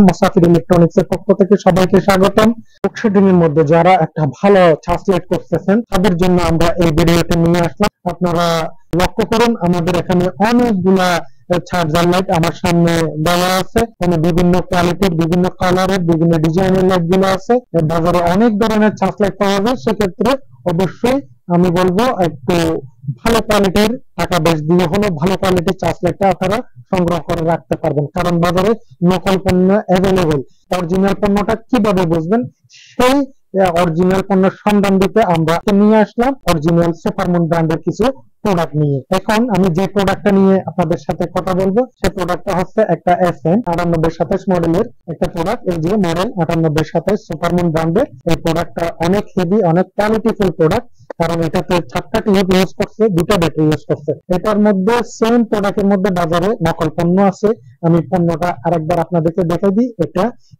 মুসাফির ইলেকট্রনিক্স এর পক্ষ থেকে সবাইকে স্বাগতম। লোডশেডিং এর মধ্যে যারা একটা ভালো চার্জ লাইট করতেছেন তাদের জন্য আমরা এই ভিডিওটা নিয়ে আসলাম। আপনারা লক্ষ্য করুন, আমাদের এখানে অনেকগুলা চার্জার লাইট আমার সামনে দেওয়া আছে। মানে বিভিন্ন কোয়ালিটির, বিভিন্ন কালারের, বিভিন্ন ডিজাইনের লাইট গুলো আছে। বাজারে অনেক ধরনের চার্জ লাইট পাওয়া যায়। সেক্ষেত্রে অবশ্যই আমি বলবো একটু ভালো কোয়ালিটির, টাকা বেশ দিয়ে হলো ভালো কোয়ালিটির চার্জ লাইটটা আপনারা সংগ্রহ করে রাখতে পারবেন। কারণ বাজারে নকল পণ্য অ্যাভেলেবেল। অরিজিনাল পণ্যটা কিভাবে বুঝবেন, সেই অরিজিনাল পণ্যের সন্ধান দিতে আমরা নিয়ে আসলাম অরিজিনাল সুপারমুন ব্র্যান্ডের কিছু প্রোডাক্ট নিয়ে। এখন আমি যে প্রোডাক্টটা নিয়ে আপনাদের সাথে কথা বলবো সেই প্রোডাক্টটা হচ্ছে একটা SM 9827 মডেলের একটা প্রোডাক্ট। এই যে মডেল 9827 সুপারমুন ব্র্যান্ডের এই প্রোডাক্টটা অনেক হেভি, অনেক কোয়ালিটিফুল প্রোডাক্ট। কারণ এটাতে 4টা টিউব ইউজ করছে, 2টা ব্যাটারি ইউজ করছে। এটার মধ্যে সেম প্রোডাক্টের মধ্যে বাজারে নকল পণ্য আছে। আমি পণ্যটা আরেকবার আপনাদেরকে দেখাই দিই।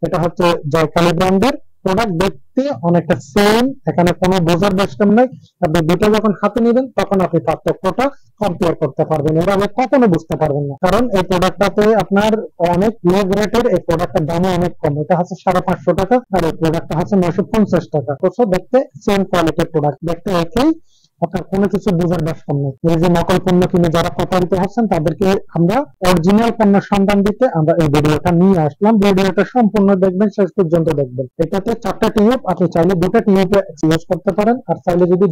এটা হচ্ছে জয়কালী ব্র্যান্ডের প্রোডাক্ট। দেখতে অনেকটা সেম, এখানে কোনো বোঝার সিস্টেম নাই। আপনি দুটো যখন হাতে নেবেন তখন আপনি পার্থক্যটা কম্পেয়ার করতে পারবেন। এরা আমি কখনো বুঝতে পারবেন না, কারণ এই প্রোডাক্টটাতে আপনার অনেক লো গ্রেডের। এই প্রোডাক্টের দামও অনেক কম। এটা হচ্ছে 550 টাকা আর এই প্রোডাক্টটা হচ্ছে 950 টাকা। তো দেখতে সেম কোয়ালিটির প্রোডাক্ট, দেখতে একই, আপনার কোনো কিছু বোঝার ব্যবস্থা নেই। এই যে নকল পণ্য কিনে যারা প্রতারিত হচ্ছেন তাদেরকে আমরা অরিজিনাল পণ্যের সন্ধান দিতে আমরা এই ভিডিওটা নিয়ে আসলাম। ভিডিওটা সম্পূর্ণ দেখবেন, শেষ পর্যন্ত দেখবেন। এটাতে 4টা টিউব, আপনি চাইলে 2টা টিউব ইউজ করতে পারেন, আর চাইলে যদি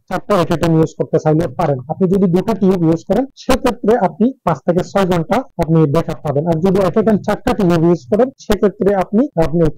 4টা একেটেন ইউজ করতে চাইলে পারেন। আপনি যদি 2টা টিউব ইউজ করেন সেক্ষেত্রে আপনি 5 থেকে 6 ঘন্টা আপনি ব্যাকআপ পাবেন। আর যদি একেটেন 4টা টিউব ইউজ করেন সেক্ষেত্রে আপনি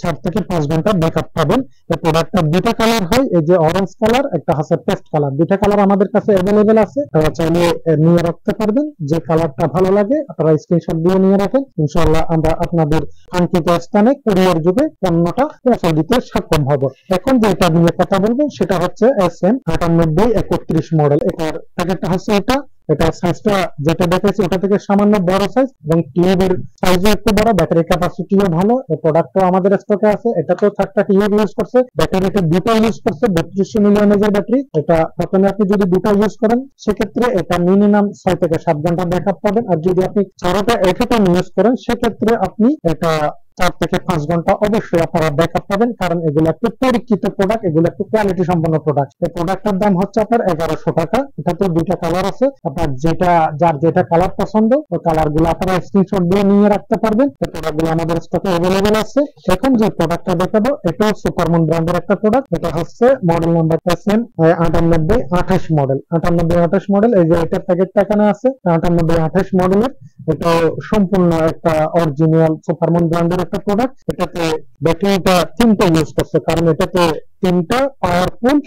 4 থেকে 5 ঘন্টা ব্যাকআপ পাবেন। এই প্রোডাক্টটা 2টা কালার হয়, এই যে অরেঞ্জ কালার, একটা হচ্ছে পেস্ট কালার। 2টা কালার আমাদের কাছে অ্যাভেলেবেল আছে, আপনারা চাইলে নিয়ে রাখতে পারবেন। যে কালারটা ভালো লাগে আপনারা স্ক্রিনশট দিয়ে নিয়ে রাখেন। ইনশাআল্লাহ আমরা আপনাদের কাঙ্ক্ষিত স্থানে কুরিয়ার যোগে পণ্যটা পৌঁছে দিতে সক্ষম হব। এখন যেটা নিয়ে কথা বলবো সেটা হচ্ছে SM 9831 মডেল। এটার প্যাকেটটা হচ্ছে এটা সাইজটা যেটা দেখাচ্ছি ওটা থেকে সামান্য বড় সাইজ, এবং টিউবের সাইজও একটু বড়, ব্যাটারি ক্যাপাসিটিও ভালো। এই প্রোডাক্টটা আমাদের স্টকে আছে। এটা তো 4টা টিউব ইউজ করছে, ব্যাটারিটা 2টা ইউজ করছে, 3200 মিলিঅ্যাম্পিয়ার ব্যাটারি। এটা প্রথমে আপনি যদি 2টা ইউজ করেন সেক্ষেত্রে এটা মিনিমাম 6 থেকে 7 ঘন্টা ব্যাকআপ পাবেন। আর যদি আপনি 4টা একসাথে ইউজ করেন সেক্ষেত্রে আপনি এটা 4 থেকে 5 ঘন্টা অবশ্যই আপনারা ব্যাকআপ পাবেন। কারণ এগুলো একটু পরীক্ষিত প্রোডাক্ট, এগুলো একটু কোয়ালিটি সম্পন্ন প্রোডাক্ট। এই প্রোডাক্টের দাম হচ্ছে আপনার 1100 টাকা। এটাতে 2টা কালার আছে, আপনার যার যেটা কালার পছন্দ ওই কালার গুলো আপনারা স্ক্রিনশট দিয়ে নিয়ে রাখতে পারবেন। এই প্রোডাক্ট গুলো আমাদের স্টকে অ্যাভেলেবেল আছে। এখন যে প্রোডাক্টটা দেখাবো এটা সুপারমুন ব্র্যান্ডের একটা প্রোডাক্ট। এটা হচ্ছে model number SM 9828 model. 9828 model, এই যে এটার প্যাকেটটা এখানে আছে 9828 মডেলের। এটা সম্পূর্ণ একটা অরিজিনাল সুপারমুন ব্র্যান্ডের একটা প্রোডাক্ট। এটাতে ব্যাটারিটা 3টা ইউজ করছে, কারণ এটাতে 3টা পাওয়ারফুল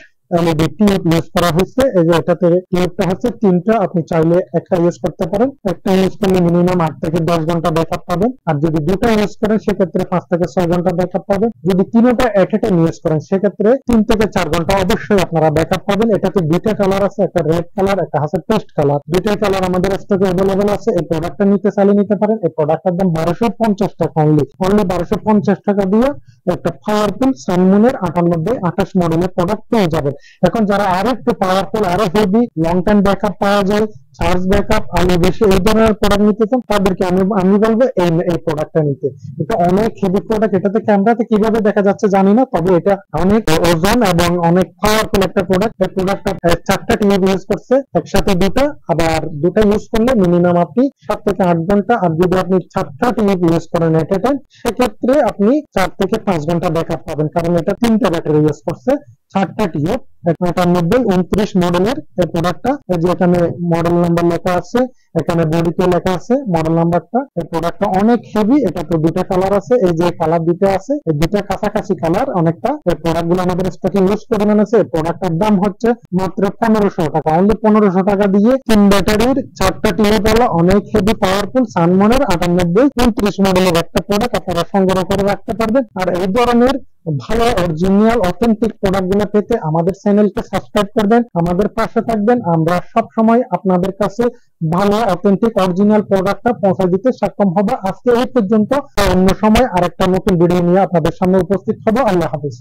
LED টিউব ইউজ করা হয়েছে। এই যে এটাতে টিউবটা হচ্ছে 3টা, আপনি চাইলে একটা ইউজ করতে পারেন। একটা ইউজ করলে মিনিমাম 8 থেকে 10 ঘন্টা ব্যাকআপ পাবেন। আর যদি 2টা ইউজ করেন সেক্ষেত্রে 5 থেকে 6 ঘন্টা ব্যাকআপ পাবেন। যদি 3টা একসাথে ইউজ করেন সেক্ষেত্রে 3 থেকে 4 ঘন্টা অবশ্যই আপনারা ব্যাকআপ পাবেন। এটাতে 2টা কালার আছে, একটা রেড কালার, একটা হচ্ছে পেস্ট কালার। 2টাই কালার আমাদের স্টকে অ্যাভেলেবেল আছে। এই প্রোডাক্টটা নিতে চাইলে নিতে পারেন। এই প্রোডাক্টের দাম 1250 টাকা, অনলি 1250 টাকা দিয়ে একটা পাওয়ারফুল সানমুনের 9828 মডেলের প্রোডাক্ট পেয়ে যাবেন। এখন যারা আরো একটু পাওয়ারফুল, আরো হেভি, লং টাইম ব্যাকআপ পাওয়া যায়, চার্জ ব্যাকআপ আরো বেশি, এই ধরনের প্রোডাক্ট নিতে চান তাদেরকে আমি বলবো এই প্রোডাক্টটা নিতে। এটা অনেক হেভি প্রোডাক্ট। এটাতে ক্যামেরাতে কিভাবে দেখা যাচ্ছে জানি না, তবে এটা অনেক ওজন এবং অনেক পাওয়ারফুল একটা প্রোডাক্ট। এই প্রোডাক্টটা 4টা টিউব ইউজ করছে, একসাথে 2টা, আবার 2টা ইউজ করলে মিনিমাম আপনি 7 থেকে 8 ঘন্টা। আর যদি আপনি 4টা টিউব ইউজ করেন এট এ টাইম সেক্ষেত্রে আপনি 4 থেকে 5 ঘন্টা ব্যাকআপ পাবেন, কারণ এটা 3টা ব্যাটারি ইউজ করছে, 4টা টিউব। 9829 মডেলের এই প্রোডাক্টটা, এই যে এখানে মডেল নাম্বার লেখা আছে, এখানে বডিতে লেখা আছে মডেল নাম্বারটা। এই প্রোডাক্টটা অনেক হেভি। এটাতে 2টা কালার আছে, এই যে কালার 2টা আছে, এই 2টা কাছাকাছি কালার অনেকটা। এই প্রোডাক্ট গুলো আমাদের স্টকে ইউজ করে আছে। এই প্রোডাক্টের দাম হচ্ছে মাত্র 1500 টাকা, অনলি 1500 টাকা দিয়ে 3 ব্যাটারির 4টা টিউব ওয়ালা অনেক হেভি পাওয়ারফুল সানমনের 9829 মডেলের একটা প্রোডাক্ট আপনারা সংগ্রহ করে রাখতে পারবেন। আর এই ধরনের ভালো অরিজিনাল অথেন্টিক প্রোডাক্ট গুলো পেতে আমাদের চ্যানেলকে সাবস্ক্রাইব করবেন, আমাদের পাশে থাকবেন। আমরা সব সময় আপনাদের কাছে ভালো অথেন্টিক অরিজিনাল প্রোডাক্টটা পৌঁছে দিতে সক্ষম হব। আজকে এই পর্যন্ত, অন্য সময় আরেকটা নতুন ভিডিও নিয়ে আপনাদের সামনে উপস্থিত হব। আল্লাহ হাফেজ।